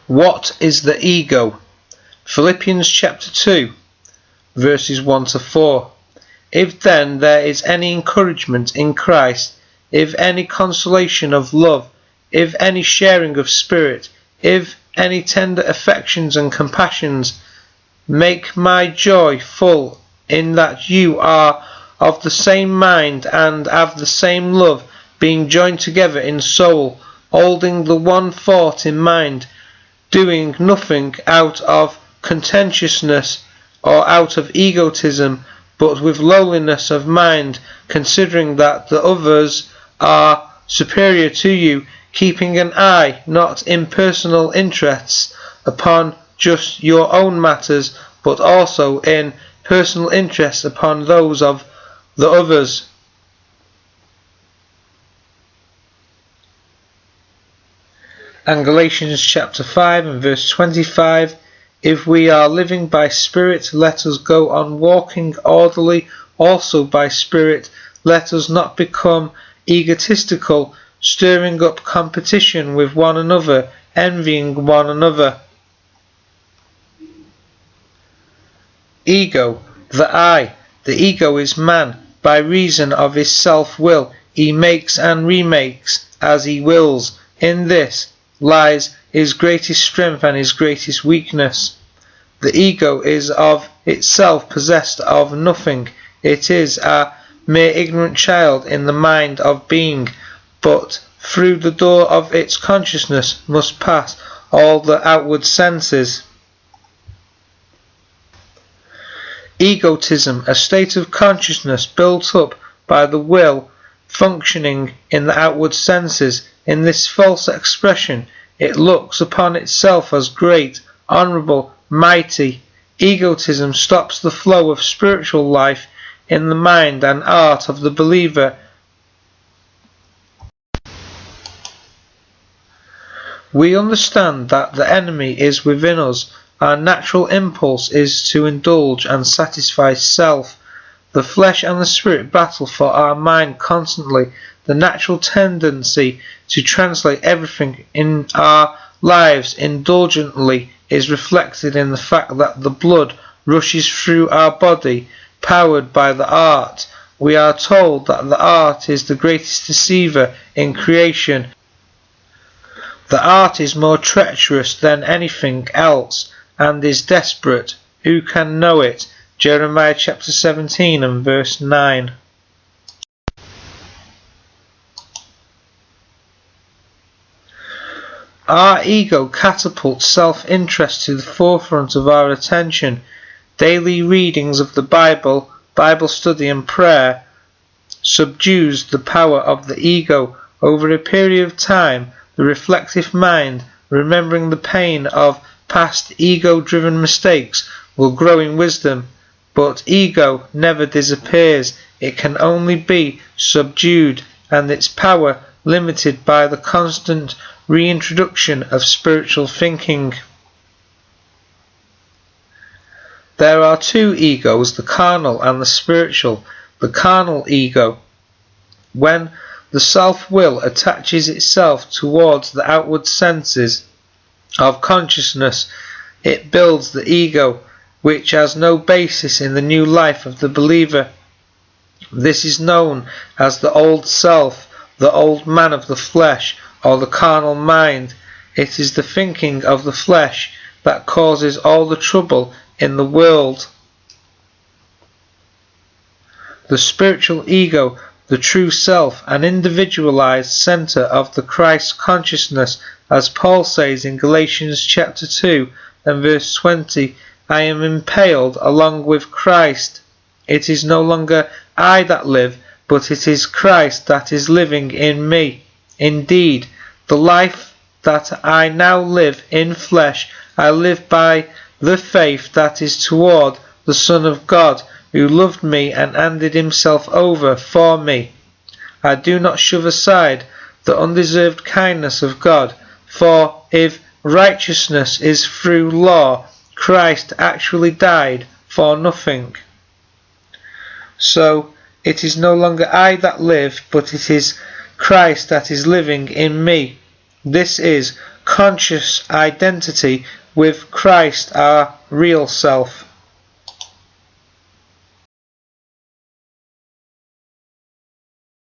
What is the ego? Philippians chapter 2, verses 1 to 4. If then there is any encouragement in Christ, if any consolation of love, if any sharing of spirit, if any tender affections and compassions, make my joy full in that you are of the same mind and have the same love, being joined together in soul, holding the one thought in mind, doing nothing out of contentiousness or out of egotism, but with lowliness of mind, considering that the others are superior to you, keeping an eye not in personal interests upon just your own matters, but also in personal interests upon those of the others. And Galatians chapter 5 and verse 25, if we are living by Spirit, let us go on walking orderly also by Spirit. Let us not become egotistical, stirring up competition with one another, envying one another. Ego, the I. The ego is man. By reason of his self-will, he makes and remakes as he wills. In this lies his greatest strength and his greatest weakness. The ego is of itself possessed of nothing. It is a mere ignorant child in the mind of being, but through the door of its consciousness must pass all the outward senses. Egotism, a state of consciousness built up by the will, functioning in the outward senses. In this false expression, it looks upon itself as great, honourable, mighty. Egotism stops the flow of spiritual life in the mind and heart of the believer. We understand that the enemy is within us. Our natural impulse is to indulge and satisfy self. The flesh and the spirit battle for our mind constantly. The natural tendency to translate everything in our lives indulgently is reflected in the fact that the blood rushes through our body, powered by the heart. We are told that the heart is the greatest deceiver in creation. The heart is more treacherous than anything else, and is desperate. Who can know it? Jeremiah chapter 17 and verse 9. Our ego catapults self-interest to the forefront of our attention. Daily readings of the Bible, Bible study and prayer subdues the power of the ego. Over a period of time, the reflective mind, remembering the pain of past ego-driven mistakes, will grow in wisdom. But ego never disappears. It can only be subdued, and its power limited by the constant reintroduction of spiritual thinking. There are two egos, the carnal and the spiritual. The carnal ego, when the self-will attaches itself towards the outward senses of consciousness, it builds the ego, which has no basis in the new life of the believer. This is known as the old self, the old man of the flesh, or the carnal mind. It is the thinking of the flesh that causes all the trouble in the world. The spiritual ego, the true self, an individualized center of the Christ consciousness, as Paul says in Galatians chapter 2 and verse 20, I am impaled along with Christ. It is no longer I that live, but it is Christ that is living in me. Indeed, the life that I now live in flesh, I live by the faith that is toward the Son of God, who loved me and handed himself over for me. I do not shove aside the undeserved kindness of God, for if righteousness is through law, Christ actually died for nothing. So it is no longer I that live, but it is Christ that is living in me. This is conscious identity with Christ, our real self.